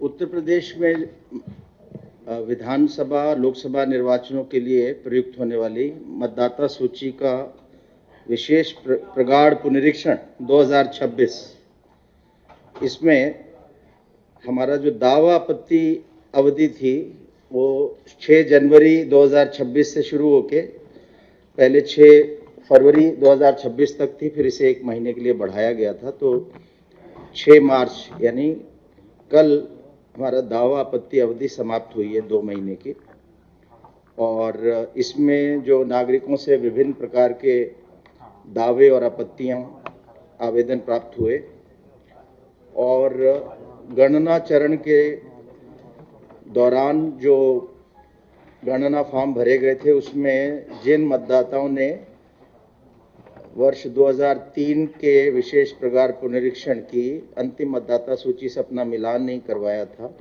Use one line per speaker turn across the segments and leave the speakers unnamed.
उत्तर प्रदेश में विधानसभा लोकसभा निर्वाचनों के लिए प्रयुक्त होने वाली मतदाता सूची का विशेष प्रगाढ़ पुनरीक्षण 2026, इसमें हमारा जो दावा आपत्ति अवधि थी वो 6 जनवरी 2026 से शुरू होके पहले 6 फरवरी 2026 तक थी, फिर इसे 1 महीने के लिए बढ़ाया गया था। तो 6 मार्च यानी कल हमारा दावा आपत्ति अवधि समाप्त हुई है 2 महीने की। और इसमें जो नागरिकों से विभिन्न प्रकार के दावे और आपत्तियां आवेदन प्राप्त हुए और गणना चरण के दौरान जो गणना फॉर्म भरे गए थे उसमें जिन मतदाताओं ने वर्ष 2003 के विशेष प्रगाढ़ पुनरीक्षण की अंतिम मतदाता सूची से अपना मिलान नहीं करवाया था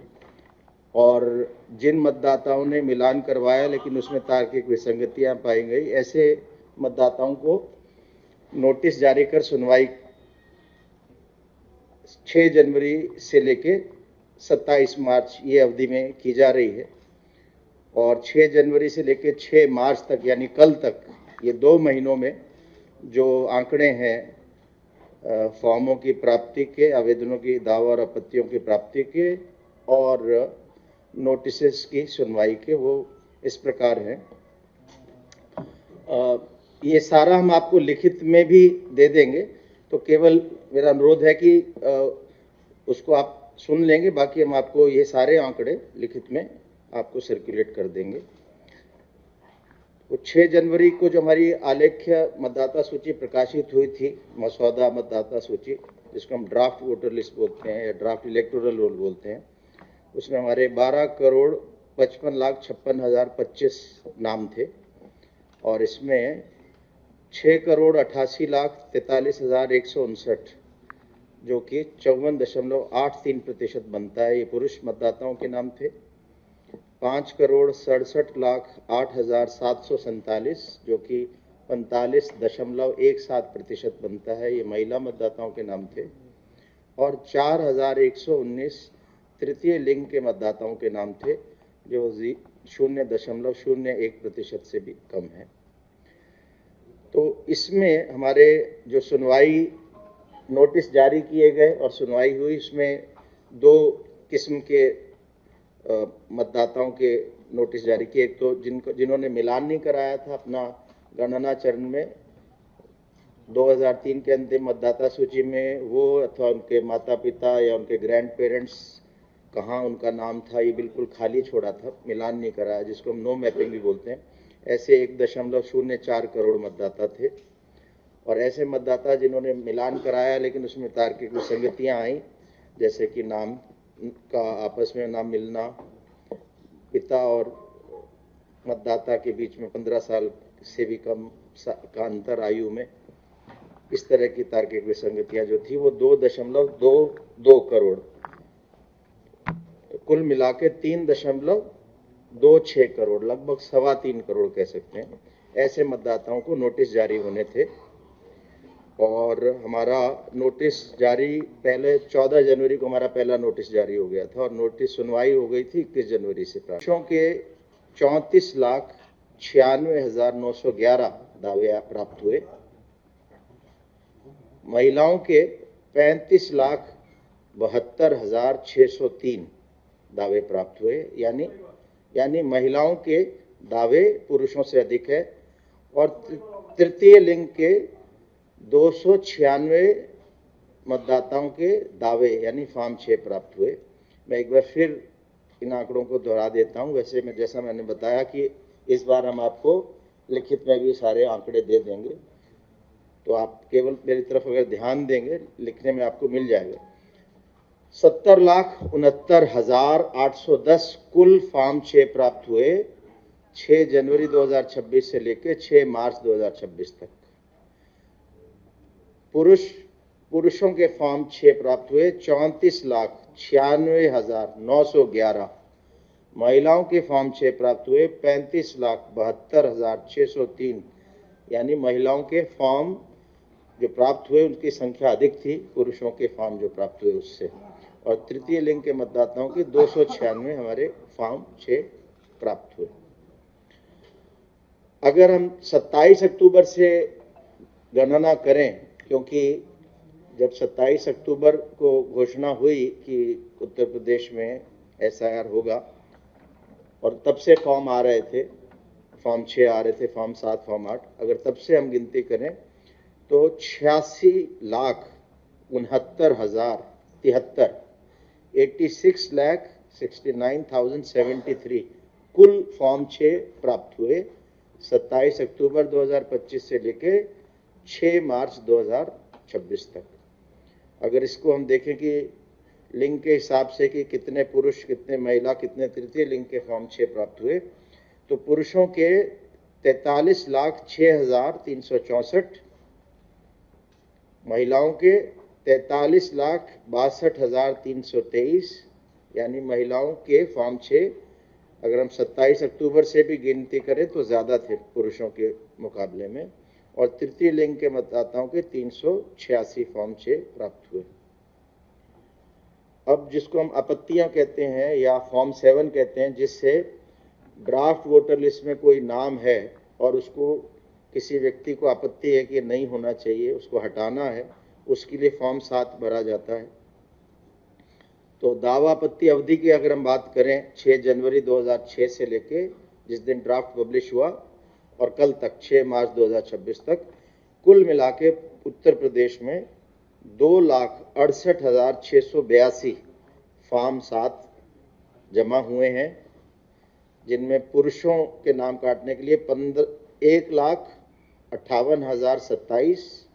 और जिन मतदाताओं ने मिलान करवाया लेकिन उसमें तार्किक विसंगतियां पाई गई, ऐसे मतदाताओं को नोटिस जारी कर सुनवाई 6 जनवरी से लेके 27 मार्च ये अवधि में की जा रही है। और 6 जनवरी से लेके 6 मार्च तक यानी कल तक ये 2 महीनों में जो आंकड़े हैं फॉर्मों की प्राप्ति के, आवेदनों की, दावा और आपत्तियों की प्राप्ति के और नोटिसेस की सुनवाई के, वो इस प्रकार हैं। ये सारा हम आपको लिखित में भी दे देंगे, तो केवल मेरा अनुरोध है कि उसको आप सुन लेंगे, बाकी हम आपको ये सारे आंकड़े लिखित में आपको सर्कुलेट कर देंगे। तो 6 जनवरी को जो हमारी आलेख्य मतदाता सूची प्रकाशित हुई थी, मसौदा मतदाता सूची, जिसको हम ड्राफ्ट वोटर लिस्ट बोलते हैं या ड्राफ्ट इलेक्टोरल रोल बोलते हैं, उसमें हमारे 12,55,56,025 नाम थे और इसमें 6,88,43,159 जो कि 54.83% बनता है, ये पुरुष मतदाताओं के नाम थे। 5,67,08,747 जो कि 45.17% बनता है, ये महिला मतदाताओं के नाम थे। और 4,119 तृतीय लिंग के मतदाताओं के नाम थे जो 0.01% से भी कम है। तो इसमें हमारे जो सुनवाई नोटिस जारी किए गए और सुनवाई हुई, इसमें 2 किस्म के मतदाताओं के नोटिस जारी किए। एक तो जिन्होंने मिलान नहीं कराया था अपना गणना चरण में 2003 के अंतिम मतदाता सूची में, वो अथवा उनके माता पिता या उनके ग्रैंड पेरेंट्स कहाँ उनका नाम था ये बिल्कुल खाली छोड़ा था, मिलान नहीं कराया, जिसको हम नो मैपिंग भी बोलते हैं। ऐसे 1.04 करोड़ मतदाता थे। और ऐसे मतदाता जिन्होंने मिलान कराया लेकिन उसमें तार्किक विसंगतियां आई, जैसे कि नाम का आपस में ना मिलना, पिता और मतदाता के बीच में 15 साल से भी कम का अंतर आयु में, इस तरह की तार्किक विसंगतियां जो थी वो 2.22 करोड़, कुल मिला के 3.26 करोड़, लगभग 3.25 करोड़ कह सकते हैं, ऐसे मतदाताओं को नोटिस जारी होने थे। और हमारा नोटिस जारी पहले 14 जनवरी को हमारा पहला नोटिस जारी हो गया था और नोटिस सुनवाई हो गई थी 21 जनवरी से। पुरुषों के 34,96,911 दावे प्राप्त हुए, महिलाओं के 35,72,603 दावे प्राप्त हुए, यानी महिलाओं के दावे पुरुषों से अधिक है। और तृतीय लिंग के 296 मतदाताओं के दावे यानी फॉर्म 6 प्राप्त हुए। मैं एक बार फिर इन आंकड़ों को दोहरा देता हूं। वैसे में जैसा मैंने बताया कि इस बार हम आपको लिखित में भी सारे आंकड़े दे देंगे, तो आप केवल मेरी तरफ अगर ध्यान देंगे लिखने में आपको मिल जाएगा। 70,69,810 कुल फॉर्म 6 प्राप्त हुए 6 जनवरी 2026 से लेकर 6 मार्च 2026 तक। पुरुषों के फॉर्म 6 प्राप्त हुए 34,96,911, महिलाओं के फॉर्म 6 प्राप्त हुए 35,72,603, यानी महिलाओं के फॉर्म जो प्राप्त हुए उनकी संख्या अधिक थी पुरुषों के फॉर्म जो प्राप्त हुए उससे। और तृतीय लिंग के मतदाताओं की 296 हमारे फॉर्म 6 प्राप्त हुए। अगर हम 27 अक्टूबर से गणना करें, क्योंकि जब 27 अक्टूबर को घोषणा हुई कि उत्तर प्रदेश में SIR होगा और तब से फॉर्म आ रहे थे, फॉर्म 6 आ रहे थे, फॉर्म 7, फॉर्म 8, अगर तब से हम गिनती करें तो 86,69,073 कुल फॉर्म 6 प्राप्त हुए 27 अक्टूबर 2025 से लेके 6 मार्च 2026 तक। अगर इसको हम देखें कि लिंग के हिसाब से कि कितने पुरुष, कितने महिला, कितने तृतीय लिंग के फॉर्म 6 प्राप्त हुए, तो पुरुषों के 43,06,364, महिलाओं के 43,62,323, यानी महिलाओं के फॉर्म 6 अगर हम 27 अक्टूबर से भी गिनती करें तो ज़्यादा थे पुरुषों के मुकाबले में, और तृतीय लिंग के मतदाताओं के 386 फॉर्म 6 प्राप्त हुए। अब जिसको हम आपत्तियां कहते हैं या फॉर्म 7 कहते हैं, जिससे ड्राफ्ट वोटर लिस्ट में कोई नाम है और उसको किसी व्यक्ति को आपत्ति है कि नहीं होना चाहिए, उसको हटाना है, उसके लिए फॉर्म 7 भरा जाता है। तो दावा आपत्ति अवधि की अगर हम बात करें 6 जनवरी 2006 से लेके जिस दिन ड्राफ्ट पब्लिश हुआ और कल तक 6 मार्च 2026 तक कुल मिला के उत्तर प्रदेश में 2,68,682 फॉर्म 7 जमा हुए हैं, जिनमें पुरुषों के नाम काटने के लिए 1,58,027,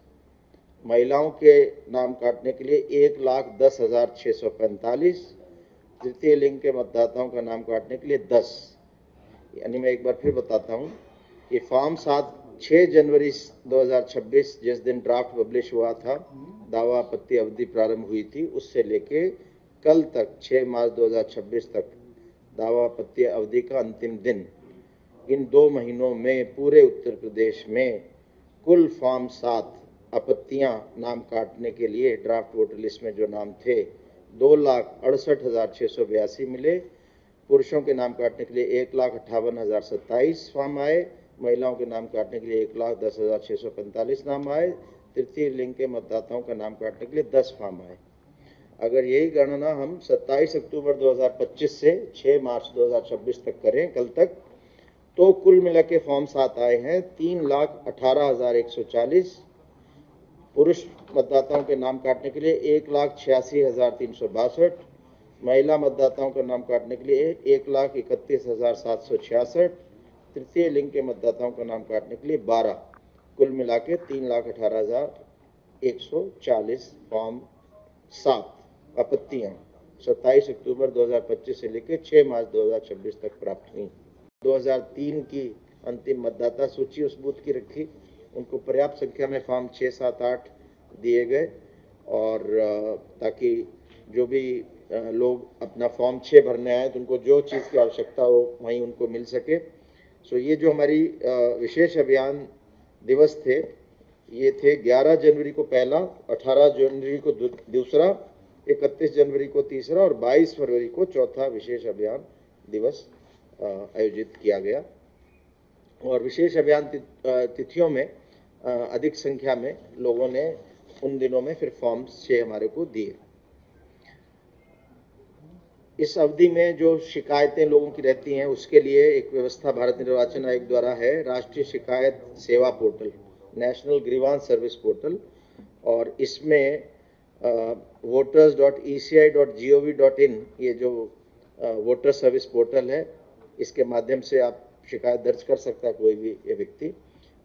महिलाओं के नाम काटने के लिए 1,10,645, तृतीय लिंग के मतदाताओं का नाम काटने के लिए 10। यानी मैं एक बार फिर बताता हूं कि फॉर्म 7 6 जनवरी 2026 जिस दिन ड्राफ्ट पब्लिश हुआ था, दावा आपत्ति अवधि प्रारंभ हुई थी, उससे लेके कल तक 6 मार्च 2026 तक दावा आपत्ति अवधि का अंतिम दिन, इन 2 महीनों में पूरे उत्तर प्रदेश में कुल फॉर्म 7 आपत्तियां नाम काटने के लिए ड्राफ्ट वोटर लिस्ट में जो नाम थे 2,68,682 मिले। पुरुषों के नाम काटने के लिए 1,58,027 फॉर्म आए, महिलाओं के नाम काटने के लिए 1,10,645 नाम आए, तृतीय लिंग के मतदाताओं का नाम काटने के लिए 10 फॉर्म आए। अगर यही गणना हम 27 अक्टूबर 2025 से 6 मार्च 2026 तक करें कल तक, तो कुल मिला के फॉर्म 7 आए हैं 3,18,140, पुरुष मतदाताओं के नाम काटने के लिए 1,86,362, महिला मतदाताओं का नाम काटने के लिए 1,31,766, तृतीय लिंग के मतदाताओं का नाम काटने के लिए 12, कुल मिला के 3,18,140 फॉर्म 7 आपत्तियां 27 अक्टूबर 2025 से लेकर 6 मार्च 2026 तक प्राप्त हुई। 2003 की अंतिम मतदाता सूची उस बूथ की रखी, उनको पर्याप्त संख्या में फॉर्म 6, 7, 8 दिए गए, और ताकि जो भी लोग अपना फॉर्म 6 भरने आए तो उनको जो चीज़ की आवश्यकता हो वहीं उनको मिल सके। सो ये जो हमारी विशेष अभियान दिवस थे, ये थे 11 जनवरी को पहला, 18 जनवरी को दूसरा, 31 जनवरी को तीसरा और 22 फरवरी को चौथा विशेष अभियान दिवस आयोजित किया गया। और विशेष अभियान तिथियों में अधिक संख्या में लोगों ने उन दिनों में फिर फॉर्म 6 हमारे को दिए। इस अवधि में जो शिकायतें लोगों की रहती हैं उसके लिए एक व्यवस्था भारत निर्वाचन आयोग द्वारा है, राष्ट्रीय शिकायत सेवा portal, national grievance service portal, और इसमें voters.eci.gov.in ये जो वोटर सर्विस पोर्टल है, इसके माध्यम से आप शिकायत दर्ज कर सकता है कोई भी ये व्यक्ति।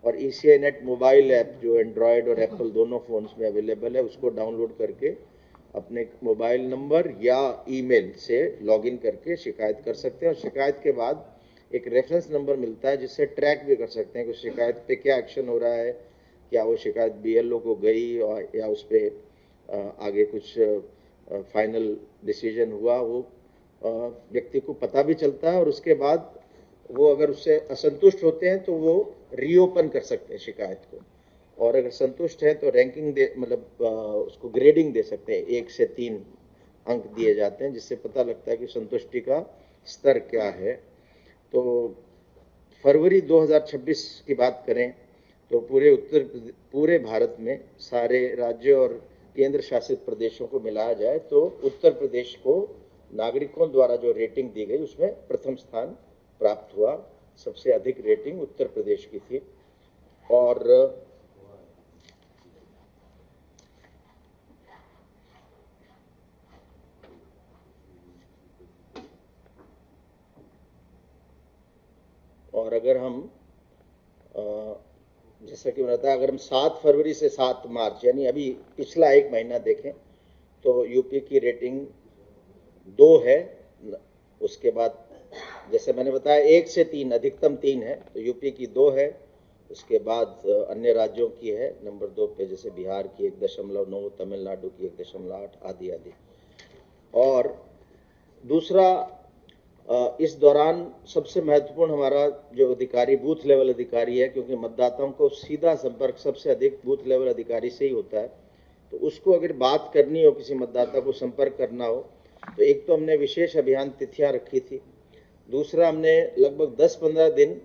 और ECI नेट मोबाइल ऐप जो एंड्रॉयड और एप्पल दोनों फोन्स में अवेलेबल है, उसको डाउनलोड करके अपने मोबाइल नंबर या ईमेल से लॉगिन करके शिकायत कर सकते हैं। और शिकायत के बाद एक रेफरेंस नंबर मिलता है जिससे ट्रैक भी कर सकते हैं कि शिकायत पे क्या एक्शन हो रहा है, क्या वो शिकायत BLO को गई और या उस पर आगे कुछ फाइनल डिसीजन हुआ, वो व्यक्ति को पता भी चलता है। और उसके बाद वो अगर उससे असंतुष्ट होते हैं तो वो रीओपन कर सकते हैं शिकायत को, और अगर संतुष्ट है तो रैंकिंग दे, मतलब उसको ग्रेडिंग दे सकते हैं 1 से 3 अंक दिए जाते हैं, जिससे पता लगता है कि संतुष्टि का स्तर क्या है। तो फरवरी 2026 की बात करें तो पूरे भारत में सारे राज्यों और केंद्र शासित प्रदेशों को मिलाया जाए तो उत्तर प्रदेश को नागरिकों द्वारा जो रेटिंग दी गई उसमें प्रथम स्थान प्राप्त हुआ। सबसे अधिक रेटिंग उत्तर प्रदेश की थी। और अगर हम जैसा कि बताया, अगर हम 7 फरवरी से 7 मार्च यानी अभी पिछला एक महीना देखें तो यूपी की रेटिंग 2 है। उसके बाद जैसे मैंने बताया 1 से 3 अधिकतम 3 है, तो यूपी की 2 है। उसके बाद अन्य राज्यों की है नंबर 2 पे, जैसे बिहार की 1.9, तमिलनाडु की 1.8 आदि आदि। और दूसरा, इस दौरान सबसे महत्वपूर्ण हमारा जो अधिकारी बूथ लेवल अधिकारी है, क्योंकि मतदाताओं को सीधा संपर्क सबसे अधिक बूथ लेवल अधिकारी से ही होता है। तो उसको अगर बात करनी हो, किसी मतदाता को संपर्क करना हो, तो एक तो हमने विशेष अभियान तिथियां रखी थी। दूसरा, हमने लगभग 10-15 दिन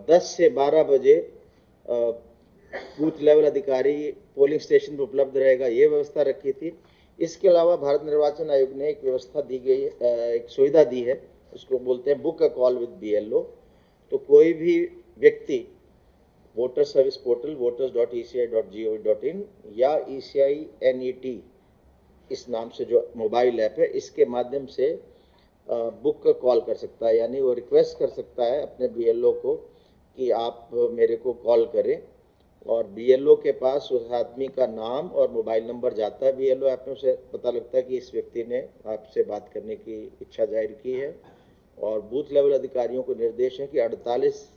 10 से 12 बजे बूथ लेवल अधिकारी पोलिंग स्टेशन पर उपलब्ध रहेगा, ये व्यवस्था रखी थी। इसके अलावा भारत निर्वाचन आयोग ने एक व्यवस्था दी गई, एक सुविधा दी है, उसको बोलते हैं book a call with BLO। तो कोई भी व्यक्ति वोटर सर्विस पोर्टल voters.eci.gov.in या ECI-NET इस नाम से जो मोबाइल ऐप है, इसके माध्यम से बुक का कॉल कर सकता है, यानी वो रिक्वेस्ट कर सकता है अपने BLO को कि आप मेरे को कॉल करें। और BLO के पास उस आदमी का नाम और मोबाइल नंबर जाता है BLO ऐप में, उसे पता लगता है कि इस व्यक्ति ने आपसे बात करने की इच्छा जाहिर की है। और बूथ लेवल अधिकारियों को निर्देश है कि 48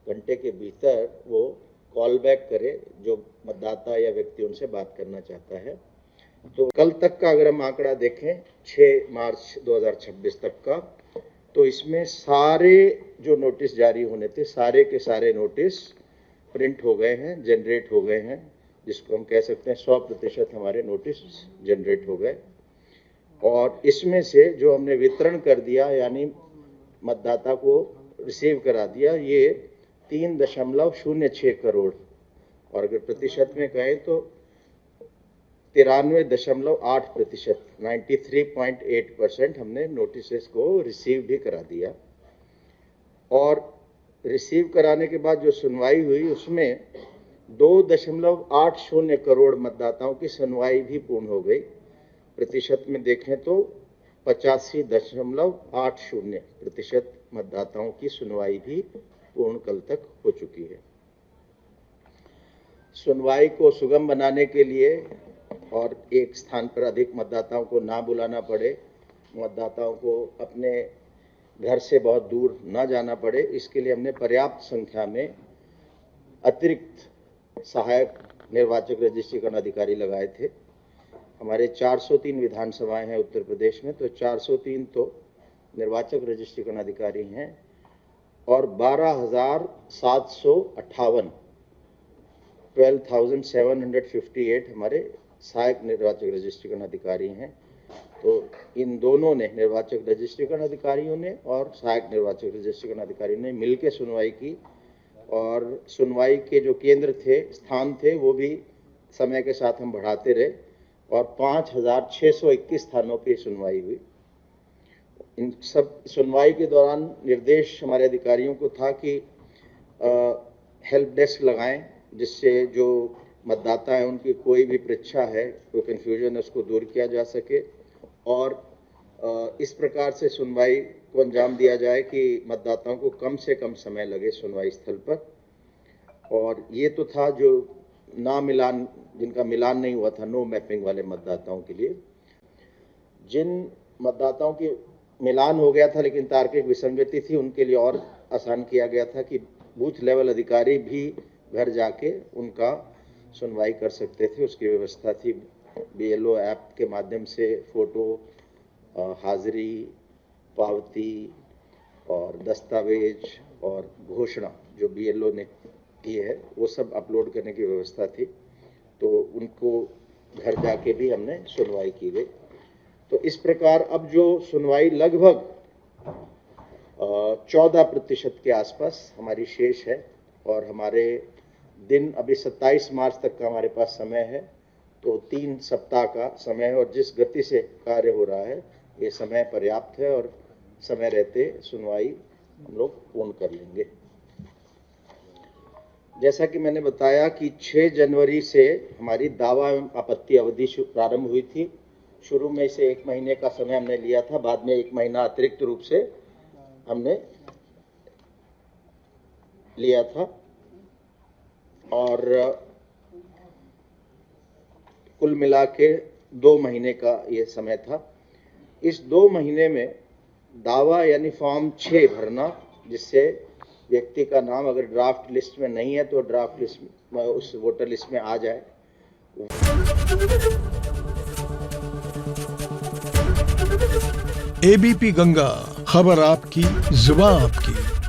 घंटे के भीतर वो कॉल बैक करे जो मतदाता या व्यक्ति उनसे बात करना चाहता है। तो कल तक का अगर हम आंकड़ा देखें 6 मार्च 2026 तक का, तो इसमें सारे जो नोटिस जारी होने थे, सारे के सारे नोटिस प्रिंट हो गए हैं, जनरेट हो गए हैं, जिसको हम कह सकते हैं 100% हमारे नोटिस जनरेट हो गए। और इसमें से जो हमने वितरण कर दिया यानी मतदाता को रिसीव करा दिया, ये 3.06 करोड़, और अगर प्रतिशत में कहें तो 93.8%, 93.8% हमने नोटिस को रिसीव भी करा दिया। और रिसीव कराने के बाद जो सुनवाई हुई उसमें 2.80 करोड़ मतदाताओं की सुनवाई भी पूर्ण हो गई। प्रतिशत में देखें तो 85.80% मतदाताओं की सुनवाई भी पूर्ण कल तक हो चुकी है। सुनवाई को सुगम बनाने के लिए और एक स्थान पर अधिक मतदाताओं को ना बुलाना पड़े, मतदाताओं को अपने घर से बहुत दूर ना जाना पड़े, इसके लिए हमने पर्याप्त संख्या में अतिरिक्त सहायक निर्वाचक रजिस्ट्रीकरण अधिकारी लगाए थे। हमारे 403 विधानसभाएं हैं उत्तर प्रदेश में, तो 403 तो निर्वाचक रजिस्ट्रीकरण अधिकारी हैं और 12,758 हमारे सहायक निर्वाचक रजिस्ट्रीकरण अधिकारी हैं। तो इन दोनों ने, निर्वाचक रजिस्ट्रीकरण अधिकारियों ने और सहायक निर्वाचक रजिस्ट्रीकरण अधिकारियों ने मिलकर सुनवाई की, और सुनवाई के जो केंद्र थे, स्थान थे, वो भी समय के साथ हम बढ़ाते रहे और 5,621 स्थानों पर सुनवाई हुई। इन सब सुनवाई के दौरान निर्देश हमारे अधिकारियों को था कि हेल्प डेस्क लगाएं, जिससे जो मतदाता हैं उनकी कोई भी परीक्षा है, कोई कन्फ्यूजन है, उसको दूर किया जा सके और इस प्रकार से सुनवाई को अंजाम दिया जाए कि मतदाताओं को कम से कम समय लगे सुनवाई स्थल पर। और ये तो था जो ना मिलान, जिनका मिलान नहीं हुआ था, नो मैपिंग वाले मतदाताओं के लिए। जिन मतदाताओं की मिलान हो गया था लेकिन तार्किक विसंगति थी, उनके लिए और आसान किया गया था कि बूथ लेवल अधिकारी भी घर जाके उनका सुनवाई कर सकते थे, उसकी व्यवस्था थी। BLO ऐप के माध्यम से फोटो, हाजिरी, पावती और दस्तावेज और घोषणा जो BLO ने की है वो सब अपलोड करने की व्यवस्था थी, तो उनको घर जाके भी हमने सुनवाई की गई। तो इस प्रकार अब जो सुनवाई लगभग 14% के आसपास हमारी शेष है और हमारे दिन अभी 27 मार्च तक का हमारे पास समय है, तो 3 सप्ताह का समय है और जिस गति से कार्य हो रहा है ये समय पर्याप्त है और समय रहते सुनवाई हम लोग पूर्ण कर लेंगे। जैसा कि मैंने बताया कि 6 जनवरी से हमारी दावा एवं आपत्ति अवधि प्रारंभ हुई थी। शुरू में इसे 1 महीने का समय हमने लिया था, बाद में 1 महीना अतिरिक्त रूप से हमने लिया था और कुल मिला के 2 महीने का ये समय था। इस 2 महीने में दावा यानी फॉर्म 6 भरना, जिससे व्यक्ति का नाम अगर ड्राफ्ट लिस्ट में नहीं है तो ड्राफ्ट लिस्ट में उस वोटर लिस्ट में आ जाए।
एबीपी गंगा, खबर आपकी, जुबान आपकी।